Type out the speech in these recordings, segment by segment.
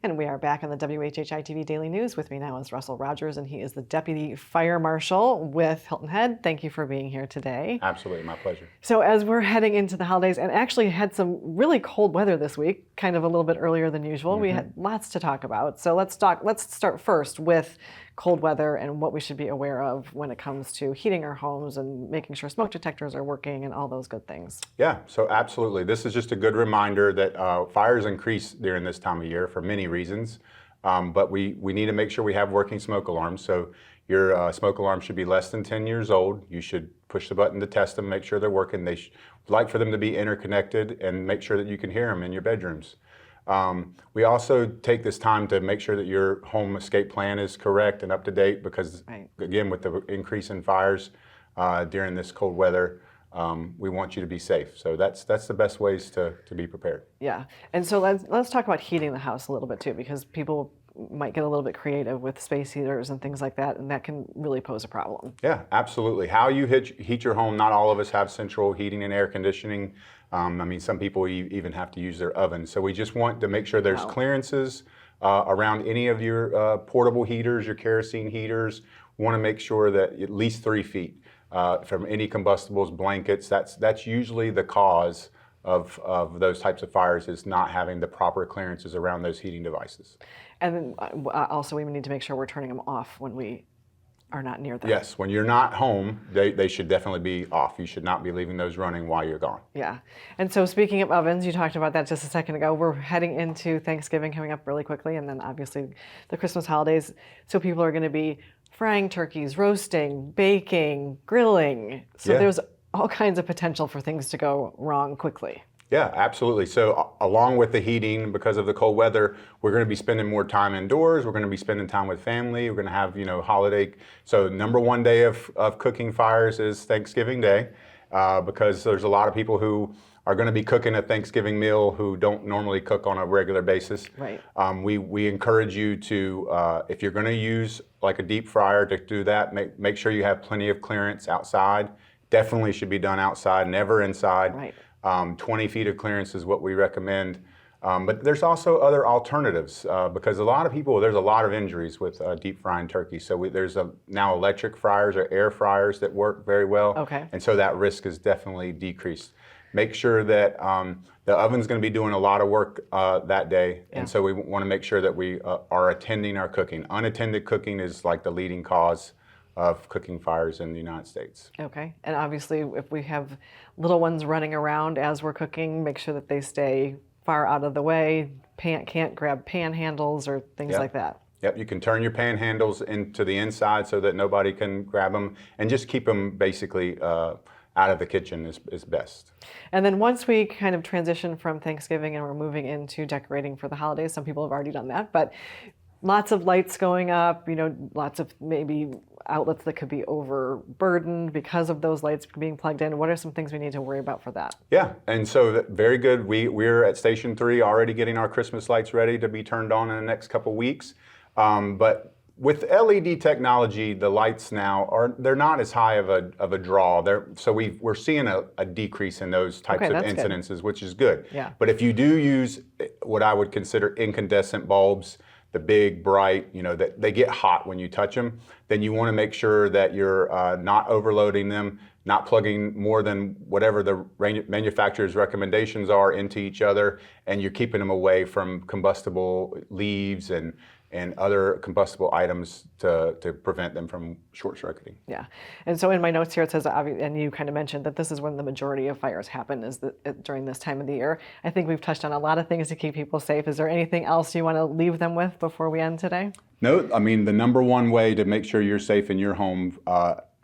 And we are back on the WHHI-TV Daily News. With me now is Russell Rogers, and he is the Deputy Fire Marshal with Hilton Head. Thank you for being here today. Absolutely, my pleasure. So as we're heading into the holidays, and actually had some really cold weather this week, kind of a little bit earlier than usual, we had lots to talk about. So let's start first with cold weather and what we should be aware of when it comes to heating our homes and making sure smoke detectors are working and all those good things. Yeah, so absolutely. This is just a good reminder that fires increase during this time of year for many reasons, but we need to make sure we have working smoke alarms. So your smoke alarm should be less than 10 years old. You should push the button to test them, make sure they're working. We'd like for them to be interconnected and make sure that you can hear them in your bedrooms. We also take this time to make sure that your home escape plan is correct and up to date because, again, with the increase in fires during this cold weather, we want you to be safe. So that's the best ways to be prepared. Yeah, and so let's talk about heating the house a little bit too, because people might get a little bit creative with space heaters and things like that, and that can really pose a problem. Yeah, absolutely. How you heat your home, not all of us have central heating and air conditioning. I mean, some people even have to use their oven. So we just want to make sure there's clearances around any of your portable heaters, your kerosene heaters. We want to make sure that at least 3 feet from any combustibles, blankets. That's usually the cause of those types of fires, is not having the proper clearances around those heating devices. And then also we need to make sure we're turning them off when we are not near them. Yes, when you're not home, they should definitely be off. You should not be leaving those running while you're gone. Yeah, and so speaking of ovens, you talked about that just a second ago. We're heading into Thanksgiving coming up really quickly, and then obviously the Christmas holidays. So people are going to be frying turkeys, roasting, baking, grilling. So there's all kinds of potential for things to go wrong quickly. Yeah, absolutely. So along with the heating, because of the cold weather, we're going to be spending more time indoors. We're going to be spending time with family. We're going to have, holiday. So #1 day of cooking fires is Thanksgiving Day, because there's a lot of people who are going to be cooking a Thanksgiving meal who don't normally cook on a regular basis. Right. We encourage you to, if you're going to use like a deep fryer, to do that. Make sure you have plenty of clearance outside. Definitely should be done outside, never inside. Right. 20 feet of clearance is what we recommend. But there's also other alternatives because there's a lot of injuries with deep frying turkey. So there's now electric fryers or air fryers that work very well. Okay. And so that risk is definitely decreased. Make sure that the oven's going to be doing a lot of work that day. And so we want to make sure that we are attending our cooking. Unattended cooking is like the leading cause of cooking fires in the United States. Okay, and obviously if we have little ones running around as we're cooking, make sure that they stay far out of the way. Can't grab pan handles or things like that. Yep, you can turn your pan handles into the inside so that nobody can grab them, and just keep them basically out of the kitchen is best. And then once we kind of transition from Thanksgiving and we're moving into decorating for the holidays, some people have already done that, but lots of lights going up, lots of maybe outlets that could be overburdened because of those lights being plugged in. What are some things we need to worry about for that? Yeah, and so very good. We're at Station 3 already getting our Christmas lights ready to be turned on in the next couple weeks. But with LED technology, the lights now they're not as high of a draw. So we're seeing a decrease in those types of incidences, which is good. Yeah. But if you do use what I would consider incandescent bulbs, the big, bright, that they get hot when you touch them, then you want to make sure that you're not overloading them, not plugging more than whatever the manufacturer's recommendations are into each other, and you're keeping them away from combustible leaves and other combustible items to prevent them from short-circuiting. Yeah, and so in my notes here it says, and you kind of mentioned that this is when the majority of fires happen, during this time of the year. I think we've touched on a lot of things to keep people safe. Is there anything else you want to leave them with before we end today? No, I mean, the #1 way to make sure you're safe in your home,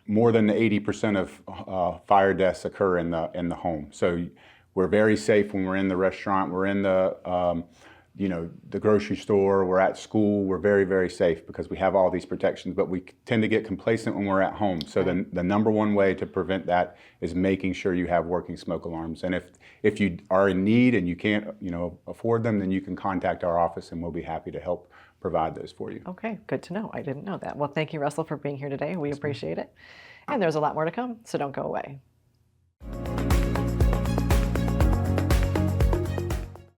more than 80% of fire deaths occur in the home. So we're very safe when we're in the restaurant, we're in the the grocery store, we're at school, we're very, very safe because we have all these protections, but we tend to get complacent when we're at home. So the #1 way to prevent that is making sure you have working smoke alarms. And if you are in need and you can't afford them, then you can contact our office and we'll be happy to help provide those for you. Okay, good to know. I didn't know that. Well, thank you, Russell, for being here today. We appreciate it. And there's a lot more to come, so don't go away.